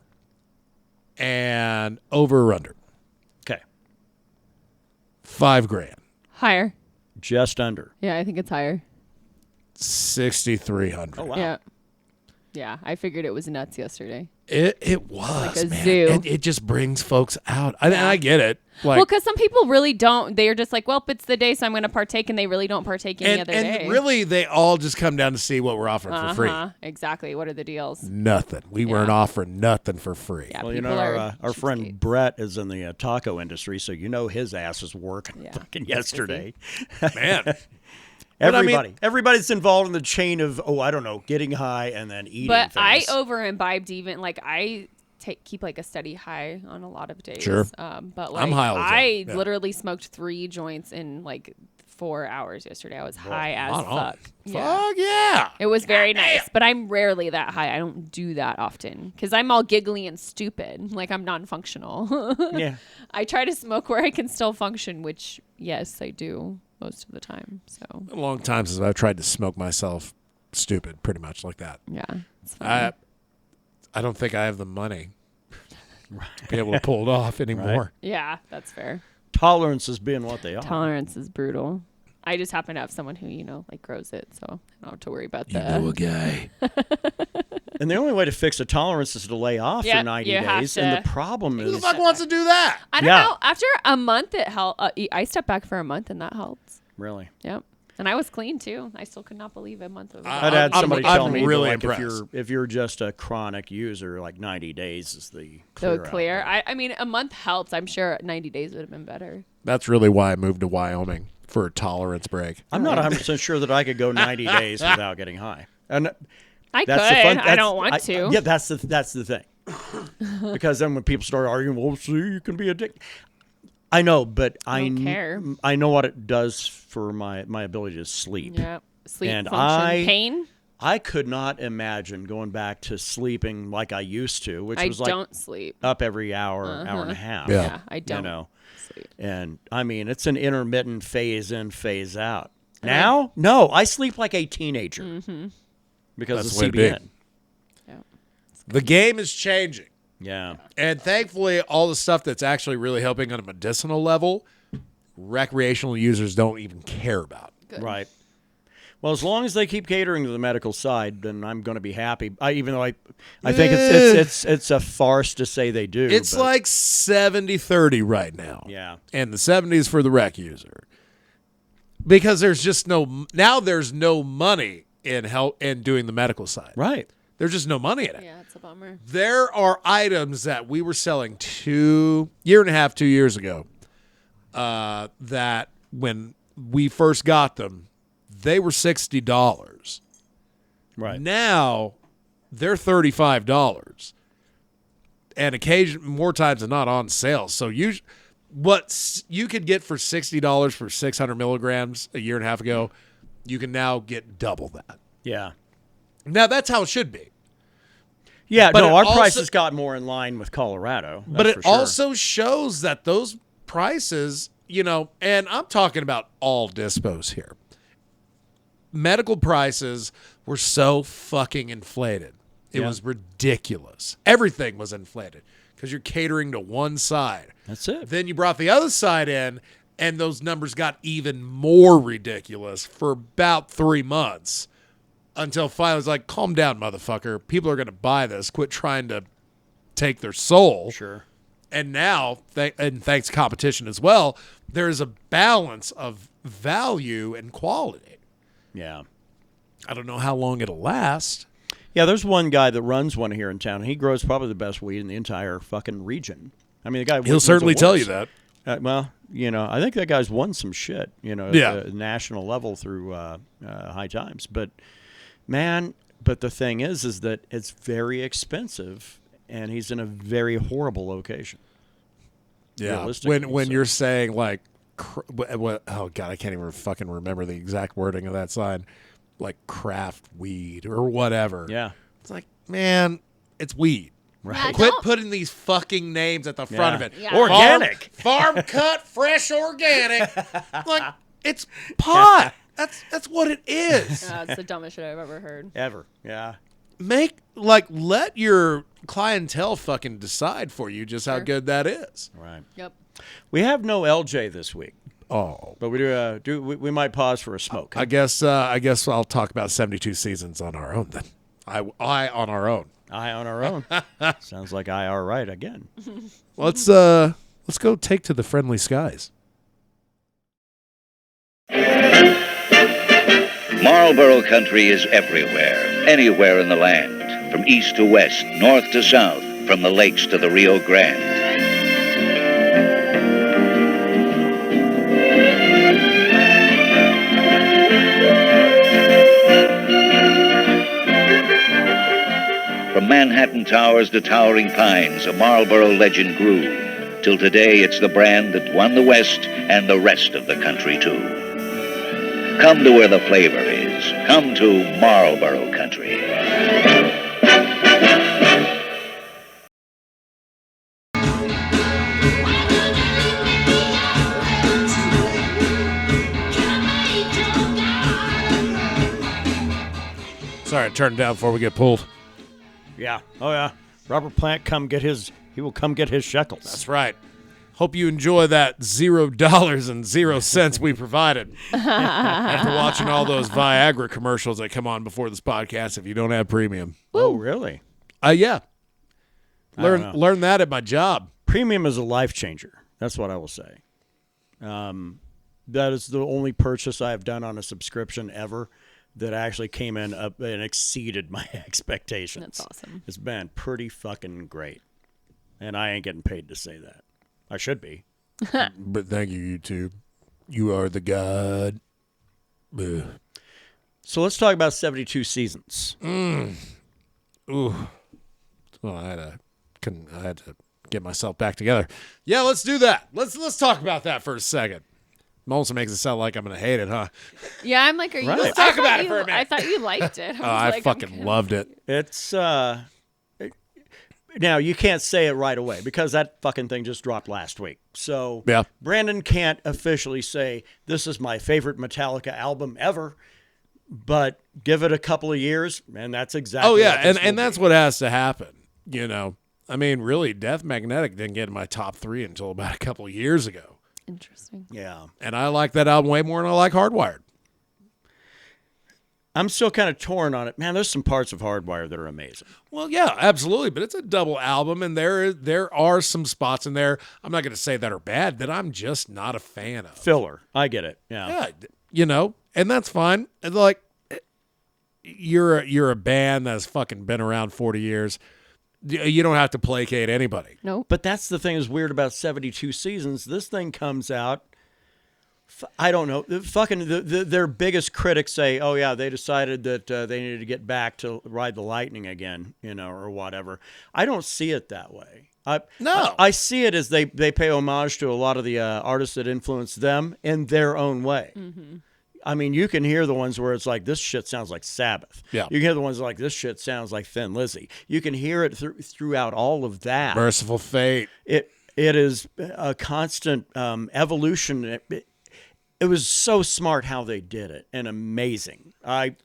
and over or under Okay, $5,000, Higher. just under. Yeah, I think it's higher. 6,300. Oh wow. Yeah. Yeah, I figured it was nuts yesterday. It was Like a man. zoo. And it just brings folks out. And I get it. Like, Well, because some people really don't. They're just like, well, it's the day, so I'm going to partake, and they really don't partake any other day. and really, they all just come down to see what we're offering for free. Exactly. What are the deals? Nothing. We weren't offering nothing for free. Yeah, Well, people our are friend cheapskates. Brett is in the taco industry, so his ass was working fucking yesterday. Man. Everybody's involved in the chain of getting high and then eating. But I things. over imbibed even like I keep like a steady high on a lot of days. Sure. But like I'm high all the time. I Yeah. literally smoked 3 joints in like 4 hours yesterday. I was high as Not on. fuck. Fuck yeah. It was very nice, but I'm rarely that high. I don't do that often because I'm all giggly and stupid. Like I'm non-functional. Yeah. I try to smoke where I can still function, which yes, I do most of the time. So A long time since I've tried to smoke myself stupid, pretty much like that. yeah, it's fun. I don't think I have the money to be able to pull it off anymore. Yeah, that's fair. Tolerances being what they are. Tolerance is brutal. I just happen to have someone who like grows it, so I don't have to worry about that. a guy. And the only way to fix a tolerance is to lay off Yep, for 90 you have days. And to. the problem Who the is, fuck wants to do that? I don't Yeah. know. After a month, it helped. I stepped back for a month, and that helped. really, Yep. And I was clean too. I still could not believe a month of. I'd had somebody I'm tell me really that, like, impressed. if you're just a chronic user, like 90 days is the So clear. clear. out. I mean, a month helps. I'm sure 90 days would have been better. That's really why I moved to Wyoming for a tolerance break. I'm not 100% sure that I could go 90 days without getting high. And I that's could. the fun. I don't want to. Yeah, that's the thing. Because then when people start arguing, well, see, you can be addicted. I know, but I don't care. I know what it does for my ability to sleep. Yeah. Sleep And function. Pain. I could not imagine going back to sleeping like I used to, which I was like don't sleep. up every hour and a half. Yeah. Yeah, I don't You know, sleep. and I mean, it's an intermittent phase in, phase out. Now, no, I sleep like a teenager because That's of the way to be. CBN. Yeah. The game is changing. Yeah. And thankfully, all the stuff that's actually really helping on a medicinal level, recreational users don't even care about. Good. Right. Well, as long as they keep catering to the medical side, then I'm going to be happy. Even though I think it's a farce to say they do. It's but, like 70-30 right now. yeah, And the 70s for the rec user. Because there's no money in doing the medical side. right. There's just no money in it. Yeah, it's a bummer. There are items that we were selling 2 years ago, that when we first got them, they were $60. Right. Now they're $35. And more times than not on sale. So what you could get for $60 for 600 milligrams a year and a half ago, you can now get double that. Yeah. Now that's how it should be. Yeah, But no, our also- prices got more in line with Colorado. But that's it for sure. also shows that those prices, and I'm talking about all dispos here. Medical prices were so fucking inflated. It Yeah. was ridiculous. Everything was inflated because you're catering to one side. That's it. Then you brought the other side in, and those numbers got even more ridiculous for about 3 months until finally it's like, calm down, motherfucker. People are going to buy this. Quit trying to take their soul. Sure. And now, thanks to competition as well, there is a balance of value and quality. Yeah. I don't know how long it'll last. Yeah, there's one guy that runs one here in town. He grows probably the best weed in the entire fucking region. I mean, the guy He'll wins certainly tell you awards. that. Well, I think that guy's won some shit, Yeah. at the national level through High Times. But, man, the thing is that it's very expensive, and he's in a very horrible location. Yeah. Realistically, When so. you're saying, like, oh, God, I can't even fucking remember the exact wording of that sign. Like craft weed or whatever. Yeah. It's like, man, it's weed. Right. Yeah, Quit don't- putting these fucking names at the front Yeah. of it. Yeah. Organic. Farm cut, fresh, organic. Like, it's pot. That's what it is. It's the dumbest shit I've ever heard. Ever. Yeah. Let your clientele fucking decide for you just how Sure. good that is. Right. Yep. We have no LJ this week, Oh. but we we might pause for a smoke. I guess I'll talk about 72 seasons on our own then. I on our own. Eye on our own. Sounds like I are right again. Let's go take to the friendly skies. Marlboro country is everywhere, anywhere in the land, from east to west, north to south, from the lakes to the Rio Grande. From Manhattan towers to towering pines, a Marlboro legend grew. Till today, it's the brand that won the West and the rest of the country, too. Come to where the flavor is. Come to Marlboro country. Sorry, I turned it down before we get pulled. Yeah. Oh yeah. Robert Plant he will come get his shekels. That's right. Hope you enjoy that $0.00 we provided. After watching all those Viagra commercials that come on before this podcast if you don't have premium. Oh, really? Yeah. I don't know. Learn that at my job. Premium is a life changer. That's what I will say. That is the only purchase I have done on a subscription ever that actually came in up and exceeded my expectations. That's awesome. It's been pretty fucking great. And I ain't getting paid to say that. I should be. But thank you, YouTube. You are the god. Ugh. So let's talk about 72 seasons. Ooh. Well, I had to get myself back together. Yeah, let's do that. Let's talk about that for a second. Melissa makes it sound like I'm gonna hate it, huh? Yeah, I'm like, are you? Right. I Let's talk thought about it you- for a minute. I thought you liked it. I was like, fucking loved it. It's now you can't say it right away because that fucking thing just dropped last week. So Yeah. Brandon can't officially say this is my favorite Metallica album ever, but give it a couple of years, and that's exactly. Oh yeah, what this will and that's be. what has to happen. I mean, really, Death Magnetic didn't get in my top 3 until about a couple of years ago. Interesting. Yeah. And I like that album way more than I like Hardwired. I'm still kind of torn on it. Man, there's some parts of Hardwire that are amazing. Well, yeah, absolutely. But it's a double album, and there are some spots in there, I'm not going to say that are bad, that I'm just not a fan of. Filler. I get it. Yeah. Yeah, and that's fine. And like, you're a band that's fucking been around 40 years. You don't have to placate anybody. Nope. But that's the thing is weird about 72 seasons. This thing comes out I don't know. Their biggest critics say, "Oh yeah, they decided that they needed to get back to Ride the Lightning again, or whatever." I don't see it that way. I see it as they pay homage to a lot of the artists that influenced them in their own way. Mm-hmm. I mean, you can hear the ones where it's like, this shit sounds like Sabbath. Yeah. You can hear the ones like, this shit sounds like Thin Lizzy. You can hear it throughout all of that. Merciful Fate. It is a constant evolution. It was so smart how they did it and amazing. I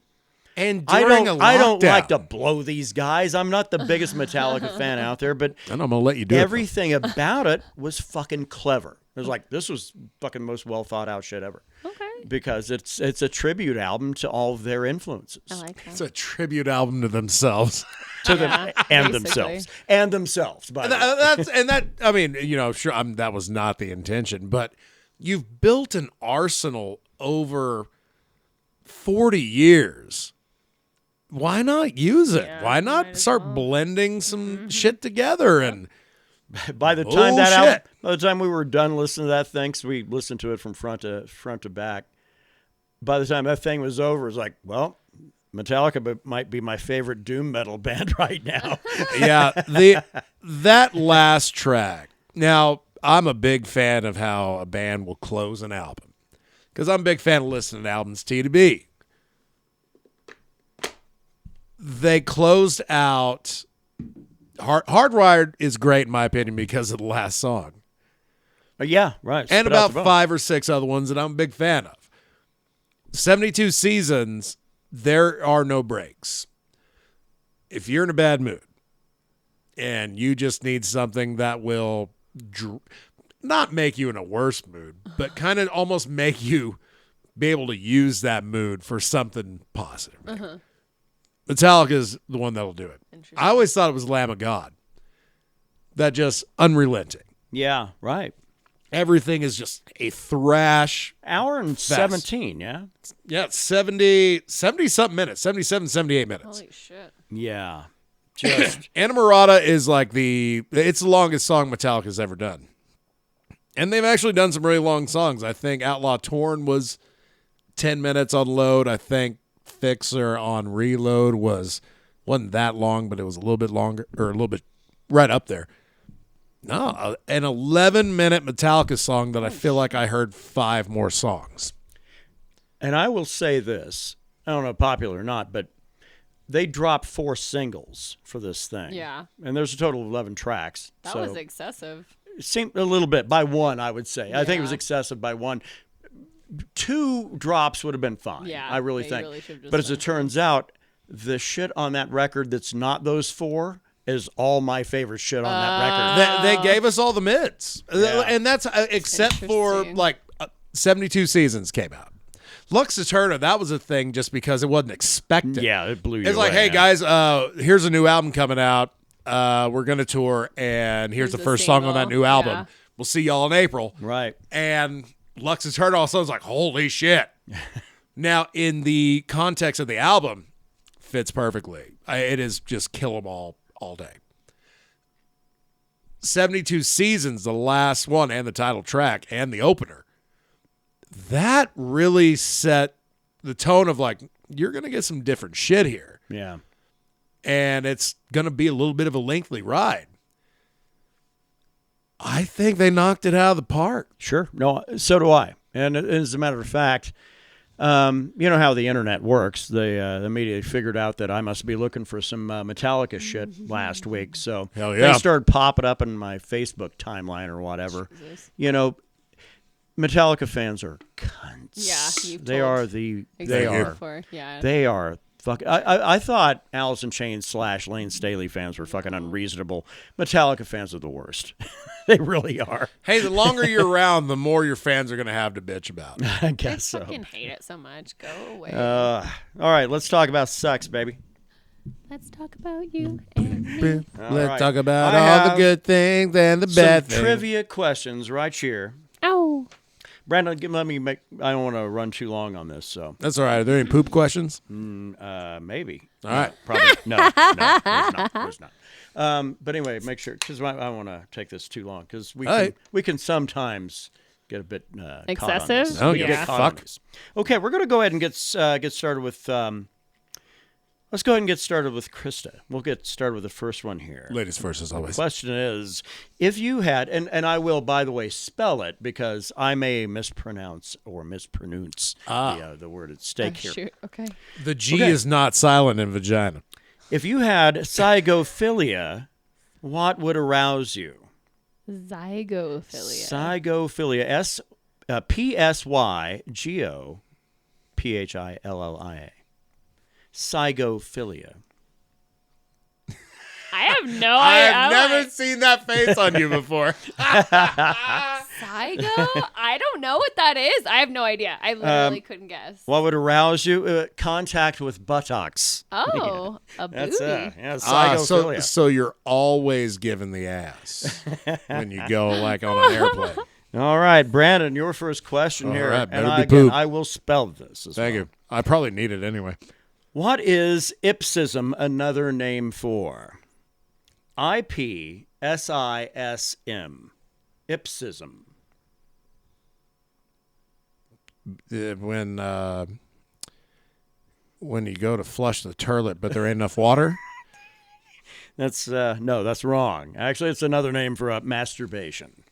don't like to blow these guys. I'm not the biggest Metallica fan out there, but and I'm gonna let you do everything about it was fucking clever. It was like, this was fucking most well thought out shit ever. Okay. Because it's a tribute album to all of their influences. I like that. It's a tribute album to themselves. To them and themselves. And themselves, by the way. Sure, that was not the intention, but you've built an arsenal over 40 years. Why not use it? Yeah, Why not start blending some shit together? And by the time by the time we were done listening to that thing, because we listened to it from front to back. By the time that thing was over, it was like, well, Metallica might be my favorite doom metal band right now. Yeah, that last track. Now, I'm a big fan of how a band will close an album, because I'm a big fan of listening to albums T to B. They closed out. Hardwired is great in my opinion because of the last song. Yeah, right. And about 5 or 6 other ones that I'm a big fan of. 72 Seasons, there are no breaks. If you're in a bad mood and you just need something that will not make you in a worse mood, but kind of almost make you be able to use that mood for something positive. Uh-huh. Metallica is the one that'll do it. I always thought it was Lamb of God. That just unrelenting. Yeah, right. Everything is just a thrash. Hour and fest. 17, yeah? Yeah, 70-something minutes. 77, 78 minutes. Holy shit. Yeah. Just Anamorata is like it's the longest song Metallica's ever done. And they've actually done some really long songs. I think Outlaw Torn was 10 minutes on load. I think Fixer on Reload wasn't that long, but it was a little bit longer, or a little bit right up there. No, an 11-minute Metallica song that I feel like I heard 5 more songs. And I will say this, I don't know popular or not, but they dropped 4 singles for this thing. Yeah. And there's a total of 11 tracks. That was excessive. It seemed a little bit, by 1, I would say. Yeah. I think it was excessive by 1. 2 drops would have been fine. Yeah, I really think. Really but as it turns out, the shit on that record that's not those 4 is all my favorite shit on that record. They gave us all the mids. Yeah. And that's except for 72 Seasons came out. Lux Eterna, that was a thing just because it wasn't expected. Yeah, it blew you away. It's like, hey, guys, here's a new album coming out. We're going to tour, and here's the first song on that new album. Yeah. We'll see y'all in April. Right. And Lux Eterna also was like, holy shit. Now, in the context of the album, fits perfectly. It is just kill 'em all day. 72 Seasons, the last one, and the title track, and the opener. That really set the tone of like, you're going to get some different shit here. Yeah. And it's going to be a little bit of a lengthy ride. I think they knocked it out of the park. Sure. No, so do I. And as a matter of fact, you know how the internet works. They immediately figured out that I must be looking for some Metallica shit last week. So hell yeah. They started popping up in my Facebook timeline or whatever. Jesus. You know, Metallica fans are cunts. Yeah, they are. Yeah. They are. Fuck. I thought Alice in Chains / Lane Staley fans were fucking unreasonable. Metallica fans are the worst. They really are. Hey, the longer you're around, the more your fans are going to have to bitch about. I guess so. I fucking hate it so much. Go away. All right, let's talk about sex, baby. Let's talk about you and me. Let's talk about all the good things and the bad things. Trivia questions right here. Ow. Brandon, let me make. I don't want to run too long on this, so that's all right. Are there any poop questions? Maybe. All right, probably no. There's not. But anyway, make sure because I want to take this too long because we can sometimes get a bit excessive. Oh, We yeah. get caught on this. Okay, we're going to go ahead and get started with. Let's go ahead and get started with Krista. We'll get started with the first one here. Ladies first, as always. The question is, if you had, and I will, by the way, spell it because I may mispronounce or mispronounce the word at stake here. Shoot. Okay. The G is not silent in vagina. If you had zygophilia, what would arouse you? Zygophilia. Zygophilia. Psygophilia. Zygophilia. I have no I idea. have never seen that face on you before. Zygo? I don't know what that is. I have no idea. I literally couldn't guess. What would arouse you? Contact with buttocks. Oh, a booty. That's it. Yeah, zygophilia. So you're always giving the ass when you go like on an airplane. All right, Brandon, your first question here. right, better and be poop. I will spell this as Thank well. you. I probably need it anyway. What is ipsism another name for? IPSISM. Ipsism. When you go to flush the toilet, but there ain't enough water. That's no, that's wrong. Actually, it's another name for masturbation.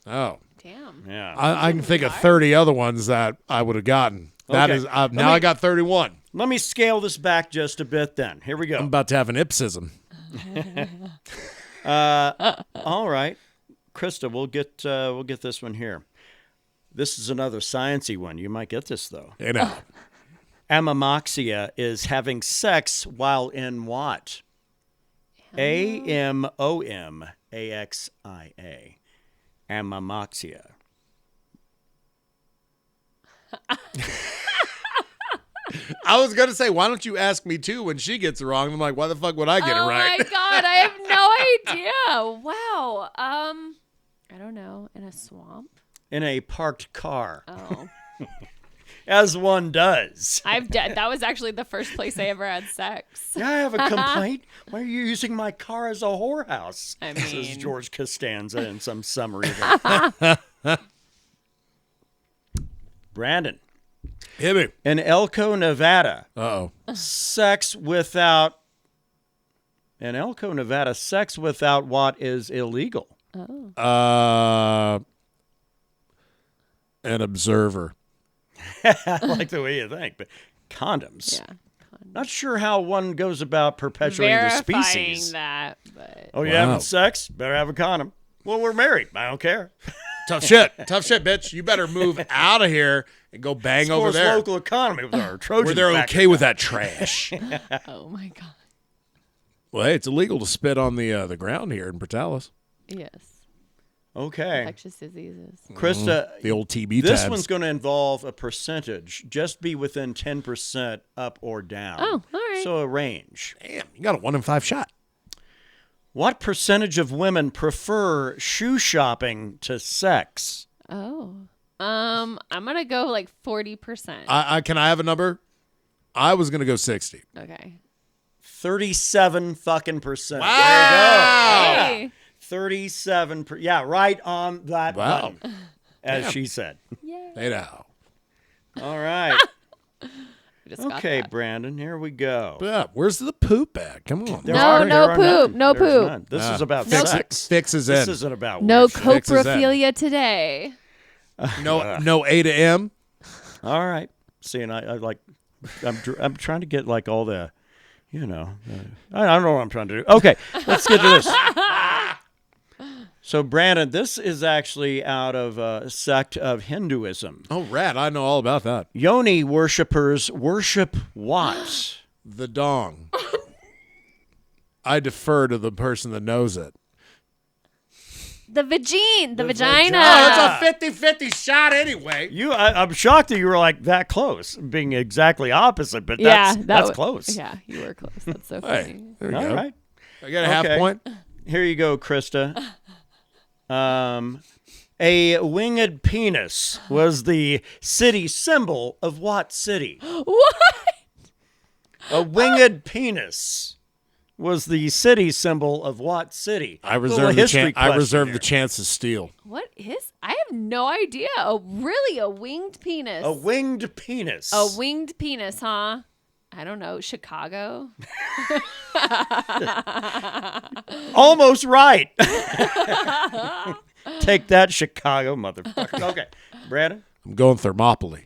Oh, Damn. Yeah. I can think of 30 other ones that I would have gotten. That Okay. is now I got 31. Let me scale this back just a bit then. Here we I'm go. about to have an ipsism. All right. Krista, we'll get this one here. This is another sciencey one. You might get this though. You know. Ammoxia is having sex while in what? AMOMAXIA. Ammoxia. I was gonna say, why don't you ask me too when she gets it wrong? I'm like, why the fuck would I get it right? Oh my god, I have no idea. Wow. I don't know. In a swamp? In a parked car. Oh. As one does. That was actually the first place I ever had sex. Yeah, I have a complaint. Why are you using my car as a whorehouse? I Says mean- George Costanza in some summary. Brandon. Hit me. In Elko, Nevada, Uh-oh. sex without what is illegal? An observer. I like the way you think, but condoms. Yeah. Not sure how one goes about perpetuating Verifying the species. that, but Oh, you Wow. having sex? Better have a condom. Well, we're married. I don't care. Tough shit, bitch. You better move out of here and go bang over Supports there. local economy with our Trojan Where they're factory. okay with that trash. oh my god. Well, hey, it's illegal to spit on the ground here in Portales. Yes. Okay. Infectious diseases. Krista, The old TB this tabs. one's going to involve a percentage. Just be within 10% up or down. Oh, all right. So a range. Damn, you got a 1 in 5 shot. What percentage of women prefer shoe shopping to sex? Oh. I'm gonna go like 40%. I can I have a number? I was gonna go 60. Okay. 37 fucking percent. Wow. There you go. Hey. 37. Yeah, right on that Wow. button, as she said. Yay. Hey now. All right. We just got Okay, that. Brandon, here we go. Yeah, where's the poop at? Come on. There No, are- no there are poop, none. no There's poop. none. This is Ah, about fix sex. it. Fixes This in. isn't about No weird shit. Fixes that. coprophilia today. No A to M. All right. See, and I like, I'm trying to get like all the, I don't know what I'm trying to do. Okay, let's get to this. So, Brandon, this is actually out of a sect of Hinduism. Oh, rad. I know all about that. Yoni worshippers worship what? The dong. I defer to the person that knows it. The vagina. The vagina. vagina. Oh, it's a 50-50 shot anyway. I'm shocked that you were like that close, being exactly opposite, but Yeah, that's close. Yeah, you were close. That's so Hey, funny. there you All go. right. I got a half Okay. point. Here you go, Krista. A winged penis was the city symbol of what city? What? A winged penis. was the city symbol of what city? I Little reserve history question the here. chance to steal. What is? I have no idea. A winged penis. A winged penis. A winged penis, huh? I don't know. Chicago. Almost right. Take that, Chicago, motherfucker. Okay, Brandon. I'm going Thermopylae.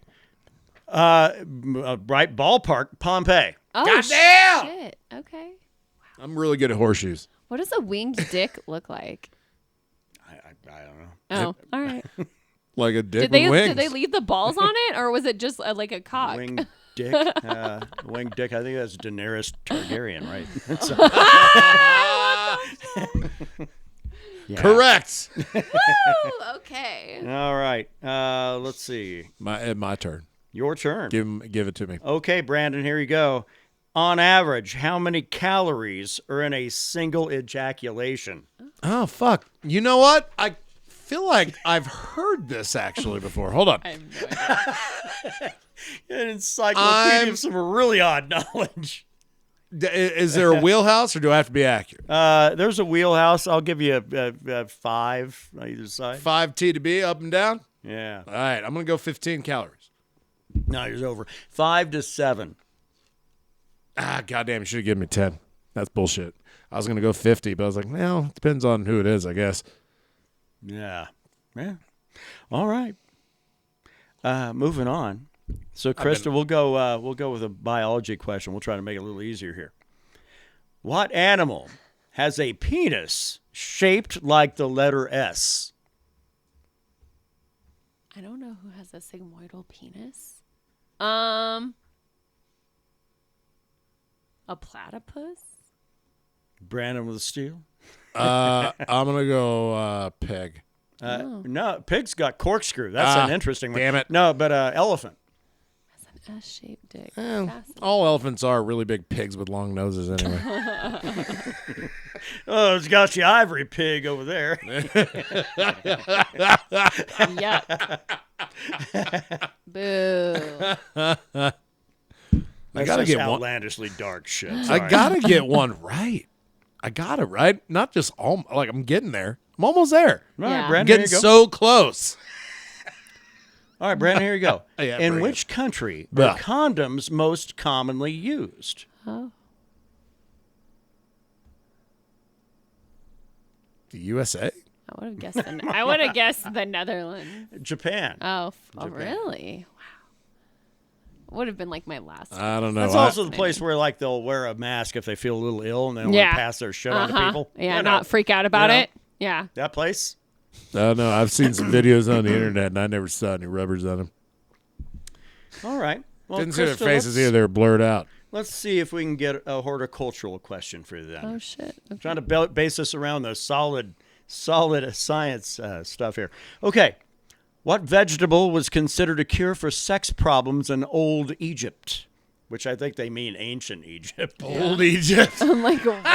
Right ballpark, Pompeii. Oh, Goddamn! shit. Okay. I'm really good at horseshoes. What does a winged dick look like? I don't know. Oh, all right. Like a dick Did they with wings. did they leave the balls on it, or was it just like a cock? Winged dick. Winged dick. I think that's Daenerys Targaryen, right? Yeah. Correct. Woo! Okay. All right. Let's see. My turn. Your turn. Give it to me. Okay, Brandon, here you go. On average, how many calories are in a single ejaculation? Oh, fuck. You know what? I feel like I've heard this actually before. Hold on. I have no idea. An encyclopedia of some really odd knowledge. Is there a wheelhouse or do I have to be accurate? There's a wheelhouse. I'll give you a 5 on either side. 5T to B, up and down? Yeah. All right, I'm going to go 15 calories. No, yours over. 5 to 7. Ah, goddamn, you should have given me 10. That's bullshit. I was going to go 50, but I was like, well, it depends on who it is, I guess. Yeah. Yeah. All right. Moving on. So, Krista, we'll go with a biology question. We'll try to make it a little easier here. What animal has a penis shaped like the letter S? I don't know who has a sigmoidal penis. A platypus? Brandon with a steal? I'm going to go pig. No, pig's got corkscrew. That's an interesting one. Damn it. No, but elephant. That's an S-shaped dick. All elephants are really big pigs with long noses anyway. Oh, it's got the ivory pig over there. Yuck. Boo. I gotta That's get just one. outlandishly dark shit. I Sorry. gotta get one right. I got it right. Not just like I'm getting there. I'm almost there. All right, Yeah. I'm Brandon, getting here you go. so close. All right, Brandon, here you go. Yeah, In bring which country Yeah. are condoms most commonly used? Oh. The USA? I would have guessed the Netherlands. Japan. Oh, Japan. really? Wow. Would have been like my last. I don't know. That's also the place where like they'll wear a mask if they feel a little ill and they don't want Yeah. to pass their shit on to people. Yeah, You know, not freak out about You know. it. Yeah. that place. I don't know. I've seen some videos on the internet and I never saw any rubbers on them. All right. Well, Didn't see their Krista, faces either. They were blurred out. Let's see if we can get a horticultural question for you then. Oh shit. Okay. Trying to base this around the solid science stuff here. Okay. What vegetable was considered a cure for sex problems in Old Egypt? Which I think they mean ancient Egypt. Old Egypt. I'm like, what? Old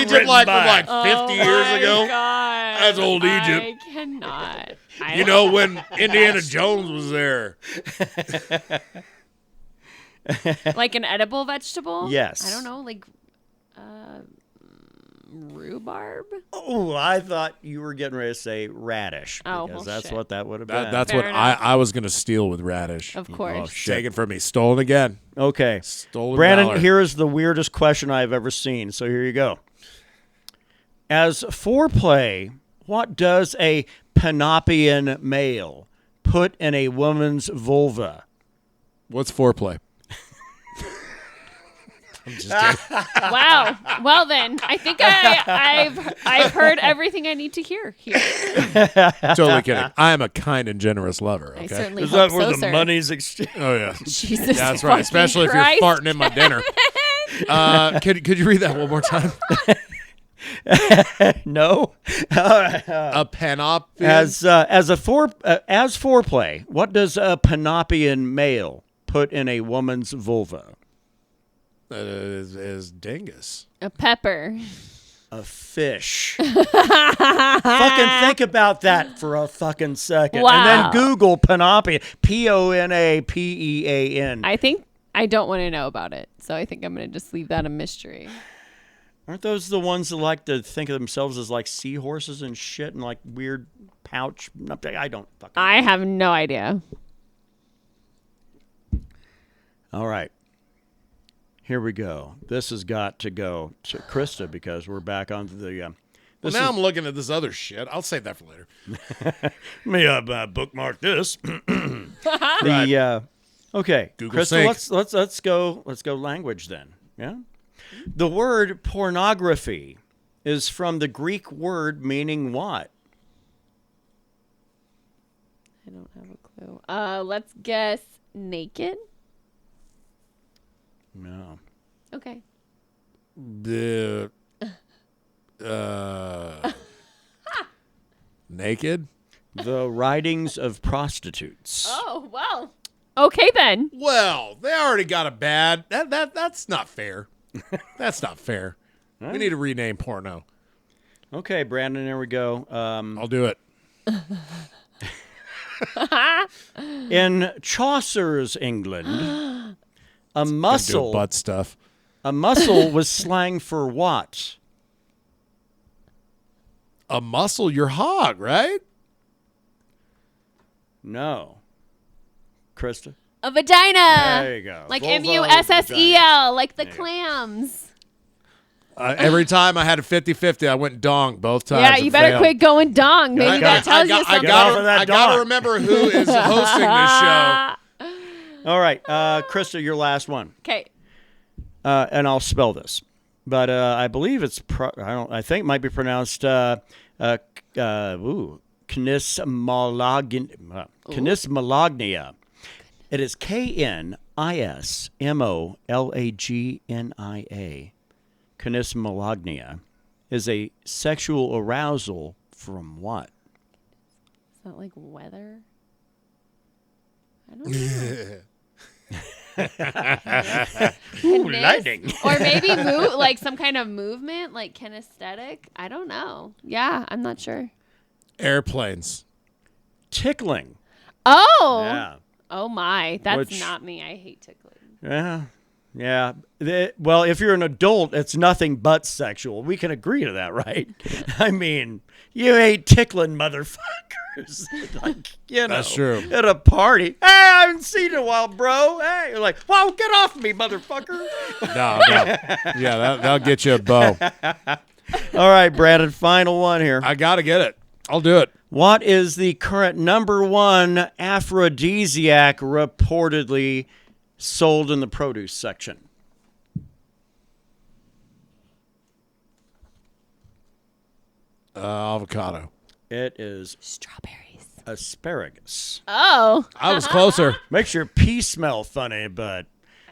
Egypt, like from like 50 Oh years my ago. God. That's old Egypt. I cannot. You know when Indiana Jones was there. Like an edible vegetable? Yes. I don't know, like rhubarb? Oh, I thought you were getting ready to say radish. Oh, because well, that's shit. what that would have been. That's Fair what enough. I was going to steal with radish. Of course. Taken from me. Stolen again. Okay. Stolen Brandon, valor. here is the weirdest question I've ever seen. So here you go. As foreplay, what does a Panopian male put in a woman's vulva? What's foreplay? I'm just kidding. Wow. Well then, I think I've heard everything I need to hear here. Totally kidding. I am a kind and generous lover. I Okay. certainly Is hope that where so, the sir. money's exchanged? Oh yeah. Jesus Yeah, that's right. fucking Especially Christ. if you're farting in my dinner. Could you read that one more time? No. A Panopian. As foreplay, what does a Panopian male put in a woman's vulva? is dingus. A pepper. A fish. Fucking think about that for a fucking second. Wow. And then Google Panopian. Ponapean. I think I don't want to know about it. So I think I'm going to just leave that a mystery. Aren't those the ones that like to think of themselves as like seahorses and shit and like weird pouch? I don't fucking know. I have no idea. All right. Here we go. This has got to go to Krista because we're back on the... Well, now I'm looking at this other shit. I'll save that for later. Let me bookmark this. Okay, Google Krista, let's go language then. Yeah. The word pornography is from the Greek word meaning what? I don't have a clue. Let's guess naked. No. Okay. The naked. The writings of prostitutes. Oh, well. Okay, then. Well, they already got a bad. That's not fair. That's not fair. We need to rename porno. Okay, Brandon, there we go. I'll do it. In Chaucer's England, a muscle butt stuff. A muscle was slang for what? A muscle, your hog, right? No. Krista? A vagina. There you go. Like Vulva, MUSSEL, like the clams. Every time I had a 50-50, I went dong both times. Yeah, you better quit going dong. Maybe that tells you something. I got to remember who is hosting this show. All right, Krista, your last one. Okay. And I'll spell this, but I believe it's I think it might be pronounced Knismolagnia. It is Knismolagnia. Knismolagnia is a sexual arousal from what? Is that like weather? I don't know. Ooh, lightning. Or maybe like some kind of movement, like kinesthetic. I don't know. Yeah, I'm not sure. Airplanes. Tickling. Oh. Yeah. Oh my. That's not me. I hate tickling. Yeah. Yeah. Well, if you're an adult, it's nothing but sexual. We can agree to that, right? I mean, you ain't tickling motherfuckers. Like, That's true. At a party. Hey, I haven't seen you in a while, bro. Hey, you're like, wow, get off me, motherfucker. No. Yeah, that'll get you a bow. All right, Brandon, final one here. I got to get it. I'll do it. What is the current #1 aphrodisiac reportedly sold in the produce section? Avocado. It is Strawberries. asparagus. Oh. I was closer. Makes your pee smell funny, but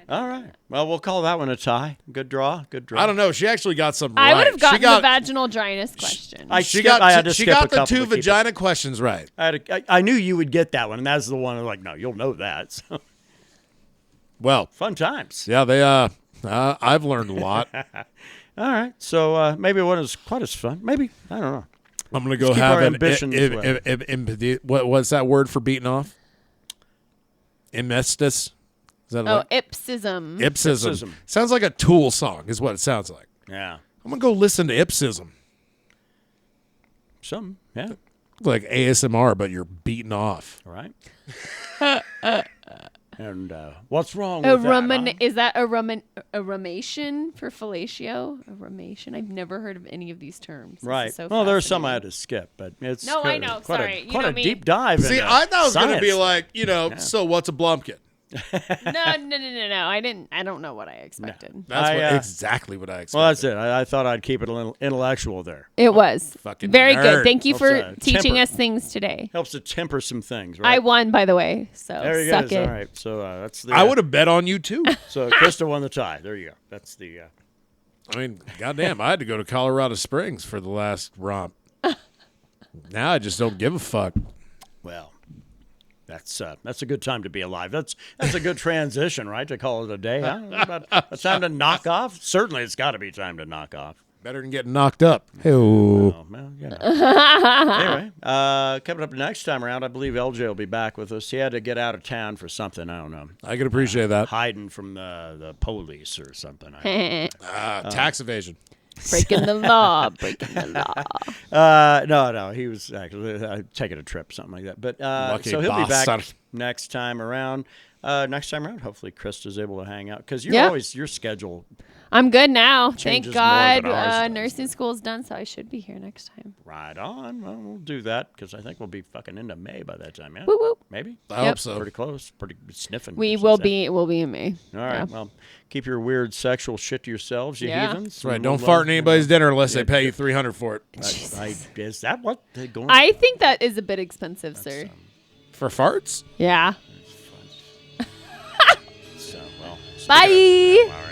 all right. Well, we'll call that one a tie. Good draw. Good draw. I don't know. She actually got some I right. would have gotten the vaginal dryness question. She got the couple two vagina questions right. I knew you would get that one, and that's the one. I'm like, no, you'll know that. So. Well, Fun times. yeah, they. I've learned a lot. All right. So maybe it wasn't quite as fun. Maybe. I don't know. I'm gonna go Let's keep have our an ambitions empathy. What's that word for beating off? Emestus. Is that ipsism. Ipsism. Sounds like a Tool song, is what it sounds like. Yeah. I'm gonna go listen to Ipsism. Some. Yeah. Like ASMR, but you're beating off. All right. And what's wrong with that? Is that a rummation for fellatio? A rummation? I've never heard of any of these terms. Right. So well, there's some I had to skip, but it's No, I know. Quite Sorry. a deep dive. See, into I thought it was going to be science. like, so what's a blumpkin? No. I don't know what I expected. That's exactly what I expected. Well, that's it. I thought I'd keep it a little intellectual there. It was Fucking very nerd. good. Thank you for Helps, teaching temper. us things today. Helps to temper some things, right? I won, by the way. So There you suck go. it. All right. So that's the. I would have bet on you, too. So Krista won the tie. There you go. That's the. I mean, goddamn, I had to go to Colorado Springs for the last romp. Now I just don't give a fuck. Well, that's a good time to be alive. That's a good transition, right? To call it a day. Huh? About a time to knock off. Certainly, it's got to be time to knock off. Better than getting knocked up. Hey, Oh, well, you know. Anyway, coming up next time around, I believe LJ will be back with us. He had to get out of town for something. I don't know. I can appreciate that. Hiding from the police or something. Tax evasion. Breaking the law. Breaking the law. No. He was actually taking a trip, something like that. But so he'll be back next time around. Hopefully Krista's able to hang out because you're always your schedule. I'm good now. Thank changes God. more than ours does. Nursing school's done, so I should be here next time. Right on. Well, we'll do that because I think we'll be fucking into May by that time. Yeah, Woo woo. maybe. I hope so. Pretty close. Pretty sniffing. We will be. We'll be in May. All right. Yeah. Well, keep your weird sexual shit to yourselves, you heathens. That's right. Don't fart in anybody's dinner unless they pay you $300 for it. Is that what they're going? I think that is a bit expensive, sir. For farts? Yeah. So, well, Bye. all right.